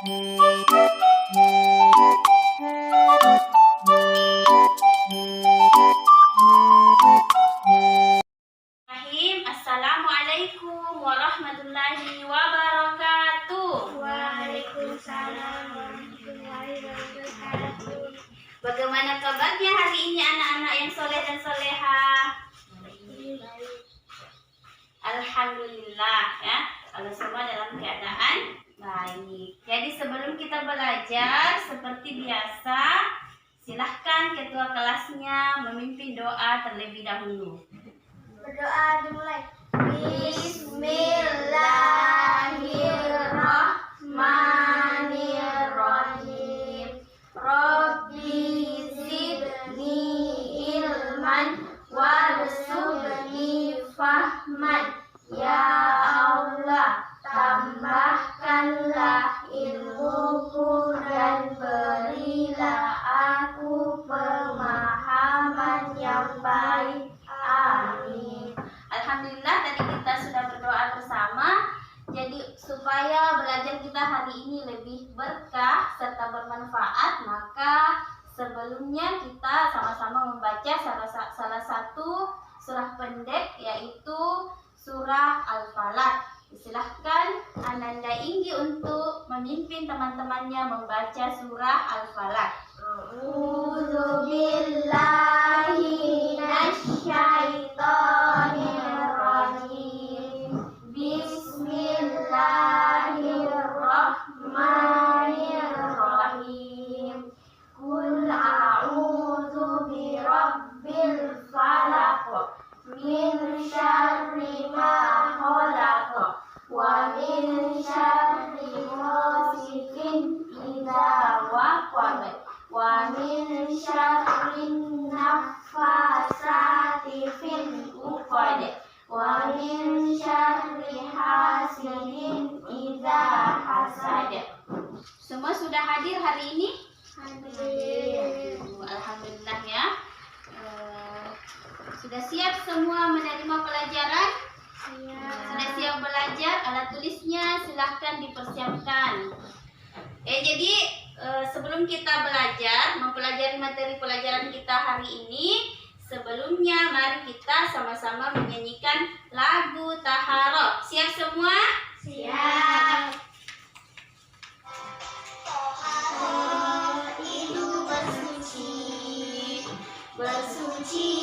Assalamualaikum warahmatullahi wabarakatuh. Waalaikumsalam warahmatullahi wabarakatuh. Bagaimana kabarnya hari ini anak-anak yang soleh dan soleha? Alhamdulillah ya, kalau semua dalam keadaan baik. Jadi sebelum kita belajar seperti biasa, silahkan ketua kelasnya memimpin doa terlebih dahulu. Berdoa dimulai. Bismillahirrahmanirrahim. Rabbi zidni ilman warzuqni fahman. Ya Allah, tambahkanlah ilmuku dan berilah aku pemahaman yang baik. Amin. Alhamdulillah tadi kita sudah berdoa bersama. Jadi supaya belajar kita hari ini lebih berkah serta bermanfaat, maka sebelumnya kita sama-sama membaca salah satu surah pendek, yaitu surah Al-Falaq. Silahkan Ananda Inggi untuk memimpin teman-temannya membaca surah Al-Falaq. A'udzu billahi minasyaitonir rajim. Bismillahirrahmanirrahim. Qul a'udzu birabbil falaq min syarri ma khalaq wa min syarri ghasiqin idza waqab wa min syarri naffasati fil uqad wa min syarri hasidin idza hasad. Semua sudah hadir hari ini? Hadir. Alhamdulillah ya. Sudah siap semua menerima pelajaran? Sudah siap belajar? Alat tulisnya silahkan dipersiapkan. Jadi sebelum kita belajar, mempelajari materi pelajaran kita hari ini, sebelumnya mari kita sama-sama menyanyikan lagu Taharah. Siap semua? Siap. Taharah itu bersuci, bersuci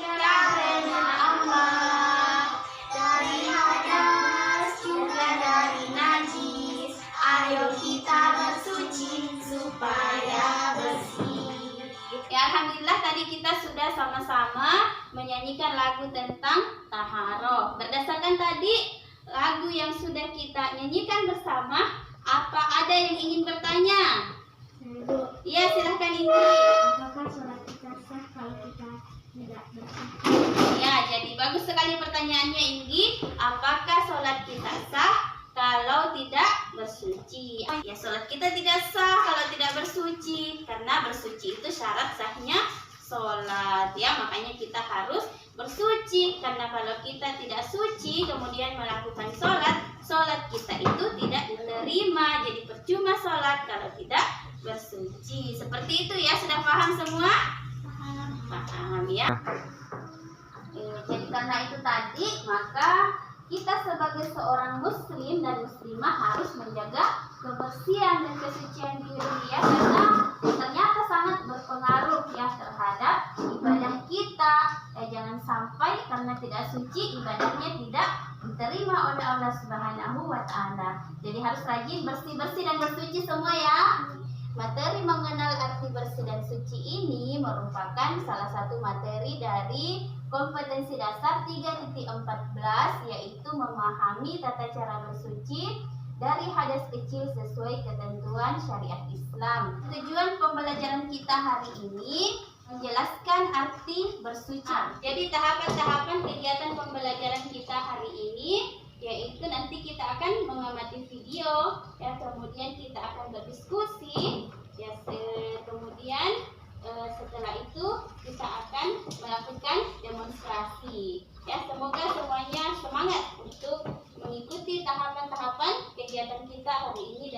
karena Allah, dari hadas juga dari najis. Ayo kita bersuci supaya bersih. Ya, alhamdulillah tadi kita sudah sama-sama menyanyikan lagu tentang Taharah. Berdasarkan tadi lagu yang sudah kita nyanyikan bersama, apa ada yang ingin bertanya? Iya, silahkan Indri. Apakah sholat kita sah kalau kita tidak bersuci? Ya, jadi bagus sekali pertanyaannya Indri. Apakah sholat kita sah kalau tidak bersuci? Ya, sholat kita tidak sah kalau tidak bersuci, karena bersuci itu syarat sahnya sholat ya. Makanya kita harus bersuci, karena kalau kita tidak suci kemudian melakukan sholat kita itu tidak diterima. Jadi percuma sholat kalau tidak bersuci. Seperti itu ya, sudah paham semua? Paham ya. Jadi karena itu tadi, maka kita sebagai seorang muslim dan muslimah harus menjaga kebersihan dan kesucian diri ya, karena ternyata sangat berpengaruh ya terhadap ibadah kita. Jangan sampai karena tidak suci ibadahnya tidak diterima oleh Allah Subhanahu wa Ta'ala. Jadi harus rajin bersih-bersih dan bersuci semua ya. Materi mengenal arti bersih dan suci ini merupakan salah satu materi dari kompetensi dasar 3.14, yaitu memahami tata cara bersuci dari hadas kecil sesuai ketentuan syariat Islam. Tujuan pembelajaran kita hari ini menjelaskan arti bersuci. Jadi tahapan-tahapan kegiatan pembelajaran kita hari ini, yaitu nanti kita akan mengamati video ya, kemudian kita akan berdiskusi ya, kemudian setelah itu kita akan melakukan demonstrasi ya. Semoga semuanya semangat untuk mengikuti tahapan-tahapan kegiatan kita kita hari ini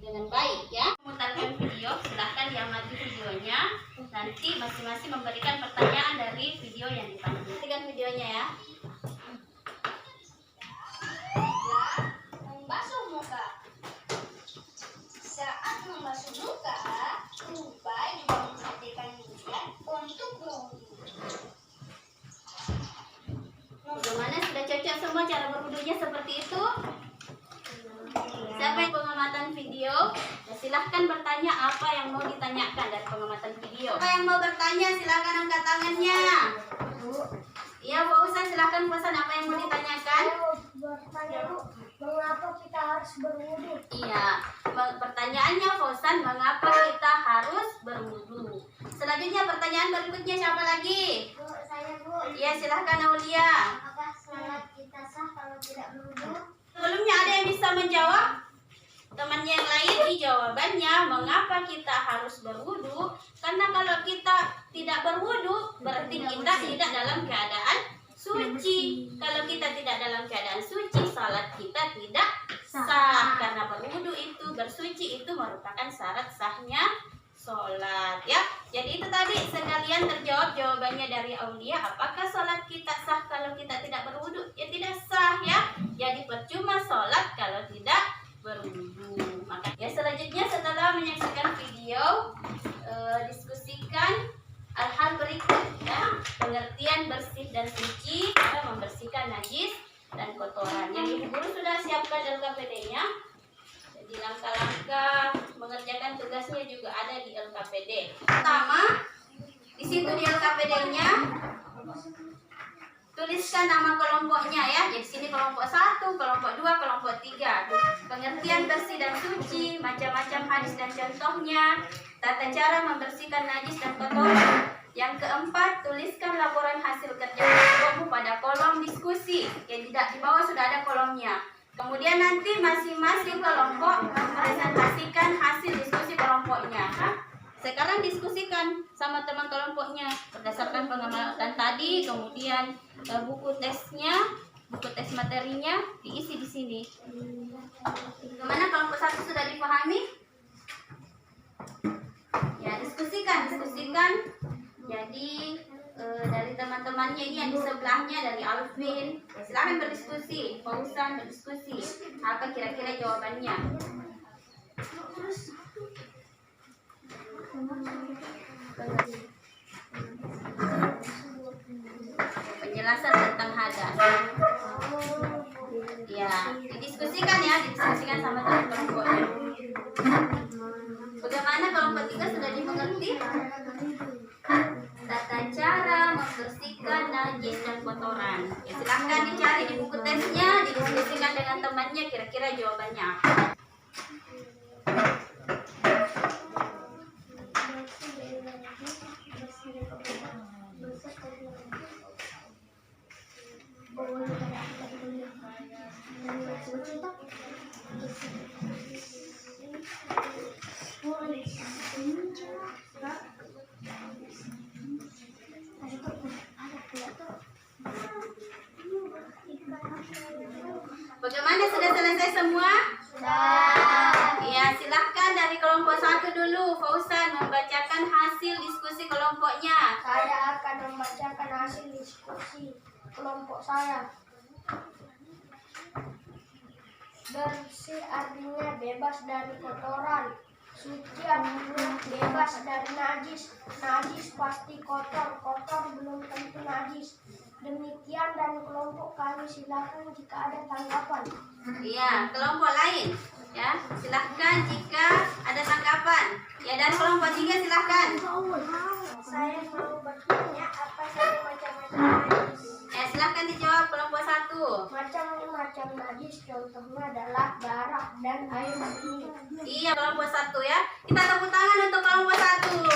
dengan baik ya. Memutarkan video, silahkan diamati videonya. Nanti masing-masing memberikan pertanyaan dari video yang dipandu. Perhatikan videonya ya. Membasuh muka. Saat membasuh muka, lupa juga memperhatikan ujian untuk berwudu. Bagaimana, sudah cocok semua cara berwudunya seperti itu? Siapa yang pengamatan video? Ya, silahkan bertanya apa yang mau ditanyakan dari pengamatan video. Apa yang mau bertanya silahkan angkat tangannya. Iya, Fauzan, silahkan Fauzan, apa yang mau ditanyakan? Bertanya, Bu, mengapa kita harus berwudu? Iya, pertanyaannya Fauzan, mengapa kita harus berwudu? Selanjutnya pertanyaan berikutnya siapa lagi? Bu, saya Bu. Iya, silahkan Aulia. Apakah salat kita sah kalau tidak berwudu? Sebelumnya ada yang bisa menjawab? Temannya yang lain di jawabannya, mengapa kita harus berwudu? Karena kalau kita tidak berwudu, berarti kita tidak dalam keadaan suci. Kalau kita tidak dalam keadaan suci, salat kita tidak sah. Karena berwudu itu, bersuci itu merupakan syarat sahnya sholat ya. Jadi itu tadi sekalian terjawab jawabannya dari Aulia. Apakah sholat kita sah kalau kita tidak berwudu? Ya tidak sah ya. Jadi percuma sholat kalau tidak berwudu. Maka ya selanjutnya setelah menyaksikan video, diskusikan hal-hal berikut ya. Pengertian bersih dan suci, cara membersihkan najis dan kotoran. Yang Ibu Guru sudah siapkan LKPD-nya. Jadi langkah-langkah mengerjakan tugasnya juga ada di LKPD. Pertama, di situ di LKPD-nya tuliskan nama kelompoknya ya. Jadi sini kelompok 1, kelompok 2, kelompok 3. Pengertian bersih dan suci, macam-macam hadis dan contohnya, tata cara membersihkan najis dan kotoran. Yang keempat, tuliskan laporan hasil kerja kelompokmu pada kolom diskusi. Yang tidak di bawah sudah ada kolomnya. Kemudian nanti masing-masing kelompok mempresentasikan hasil diskusi kelompoknya. Sekarang diskusikan sama teman kelompoknya berdasarkan pengamatan tadi, kemudian buku tesnya, buku tes materinya diisi di sini. Kemana kelompok 1 sudah dipahami? Ya, diskusikan. Jadi dari teman-temannya ini yang di sebelahnya, dari Alvin, ya, silahkan berdiskusi. Fauzan berdiskusi. Apa kira-kira jawabannya? Penjelasan tentang hadas. Ya, didiskusikan sama teman kelompoknya. Bagaimana kelompok 3 sudah dimengerti? Tata cara membersihkan najis dan kotoran. Ya, silahkan dicari di buku tesnya, didiskusikan dengan temannya kira-kira jawabannya apa. Bagaimana, sudah selesai semua? Ya, silahkan dari kelompok 1 dulu, Fauzan membacakan hasil diskusi kelompoknya. Saya akan membacakan hasil diskusi kelompok saya. Bersih artinya bebas dari kotoran. Suci artinya bebas dari najis. Najis pasti kotor, kotor belum tentu najis. Demikian dari kelompok kami, silakan jika ada tanggapan. Iya, kelompok lain ya, silahkan jika ada tanggapan. Ya, dari kelompok 3 silahkan. Saya mau bertanya apa saja macam-macam najis. Ya, silahkan dijawab kelompok 1. Macam-macam najis contohnya adalah darah dan air mani. Iya, kelompok 1 ya. Kita tepuk tangan untuk kelompok 1.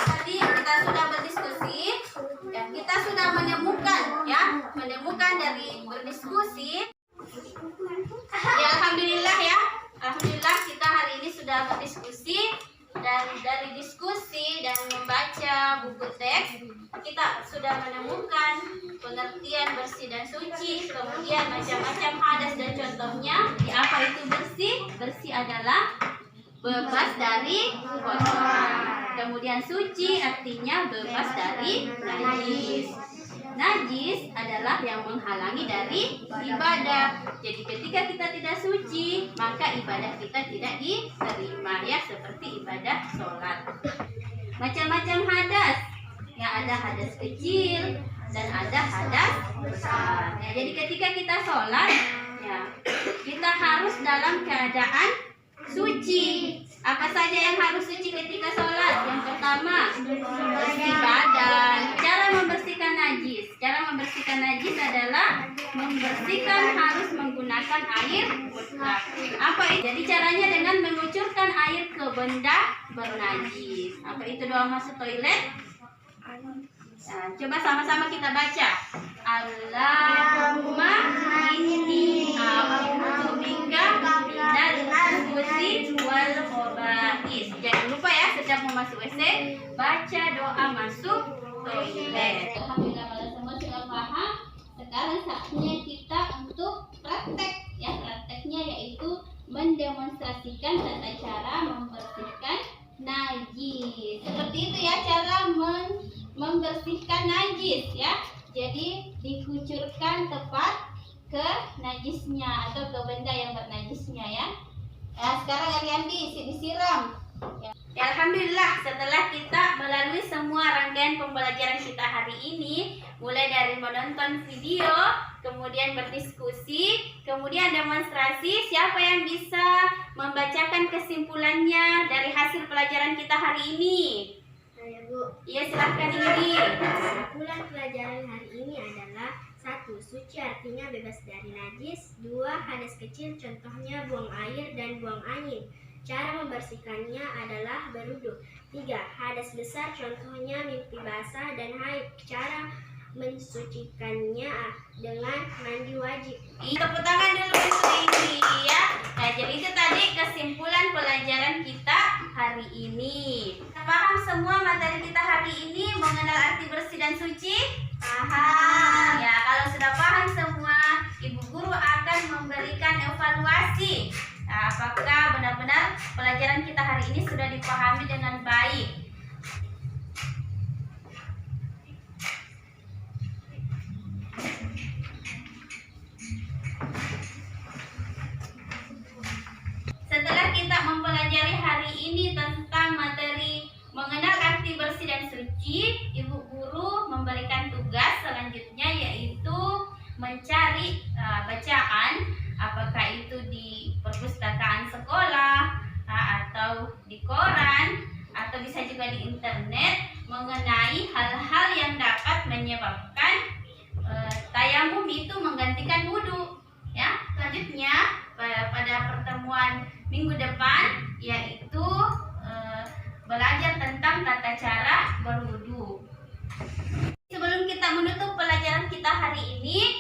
Tadi kita sudah berdiskusi, ya, kita sudah menemukan dari berdiskusi. Ya, alhamdulillah ya. Alhamdulillah kita hari ini sudah berdiskusi, dan dari diskusi dan membaca buku teks kita sudah menemukan pengertian pengertian bersih dan suci, kemudian macam-macam hadas dan contohnya. Apa itu bersih? Bersih adalah bebas dari kotoran. Kemudian suci artinya bebas dari najis. Najis adalah yang menghalangi dari ibadah. Jadi ketika kita tidak suci, maka ibadah kita tidak diterima, ya, seperti ibadah sholat. Macam-macam hadas. Yang ada hadas kecil dan ada hadas besar. Ya, jadi ketika kita sholat, ya, kita harus dalam keadaan suci. Apa saja yang harus suci ketika sholat? Yang pertama, bersih badan. Cara membersihkan najis. Cara membersihkan najis adalah membersihkan harus menggunakan air mutlak. Apa itu? Jadi caranya dengan mengucurkan air ke benda bernajis. Apa itu doa masuk toilet? Nah, coba sama-sama kita baca. Allahumma inni a'udzu bika minal khubuthi wal khaba'is. Jangan lupa ya, setiap mau masuk WC baca doa masuk toilet. Alhamdulillah kalau semua sudah paham. Sekarang saatnya kita untuk praktek, ya. Prakteknya yaitu mendemonstrasikan tata cara membersihkan najis. Seperti itu ya cara membersihkan najis, ya. Jadi dikucurkan tepat ke najisnya atau ke benda yang bernajisnya, ya. Nah, sekarang Ariandi disiram. Ya, alhamdulillah setelah kita melalui semua rangkaian pembelajaran kita hari ini, mulai dari menonton video, kemudian berdiskusi, kemudian demonstrasi, siapa yang bisa membacakan kesimpulannya dari hasil pelajaran kita hari ini? Saya, Bu. Iya, silahkan ini. Kesimpulan pelajaran hari ini adalah 1. Suci artinya bebas dari najis. 2. Hadas kecil contohnya buang air dan buang angin. Cara membersihkannya adalah berwudu. 3. Hadas besar contohnya mimpi basah dan haid. Cara mensucikannya dengan mandi wajib. Tepuk tangan dulu untuk ini, ya. Nah, jadi itu tadi kesimpulan pelajaran kita hari ini. Paham semua materi kita hari ini mengenal arti bersih dan suci? Paham. Ya, kalau sudah paham semua, Ibu Guru akan memberikan evaluasi. Nah, apakah benar-benar pelajaran kita hari ini sudah dipahami dengan baik? Setelah kita mempelajari hari ini tentang materi mengenal arti bersih dan suci, Ibu Guru memberikan tugas selanjutnya yaitu mencari bacaan, apakah itu di perpustakaan sekolah atau di koran atau bisa juga di internet, mengenai hal-hal yang dapat menyebabkan tayamum itu menggantikan wudu, ya. Selanjutnya pada pertemuan minggu depan yaitu belajar tentang tata cara berwudu. Sebelum kita menutup pelajaran kita hari ini,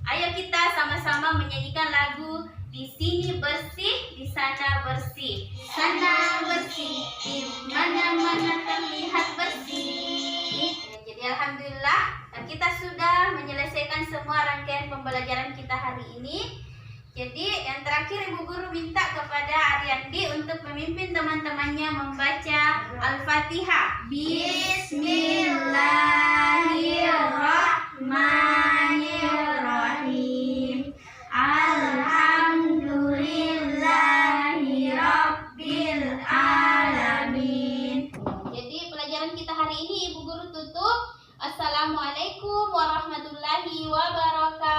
ayo kita sama-sama menyanyikan lagu Di Sini Bersih, di Sana Bersih. Sana bersih, di mana-mana terlihat bersih. Jadi alhamdulillah kita sudah menyelesaikan semua rangkaian pembelajaran kita hari ini. Jadi yang terakhir Ibu Guru minta kepada Ariandi untuk memimpin teman-temannya membaca Al-Fatihah. Bismillahirrahmanirrahim. Alhamdulillahirabbil alamin. Jadi pelajaran kita hari ini Ibu Guru tutup. Assalamualaikum warahmatullahi wabarakatuh.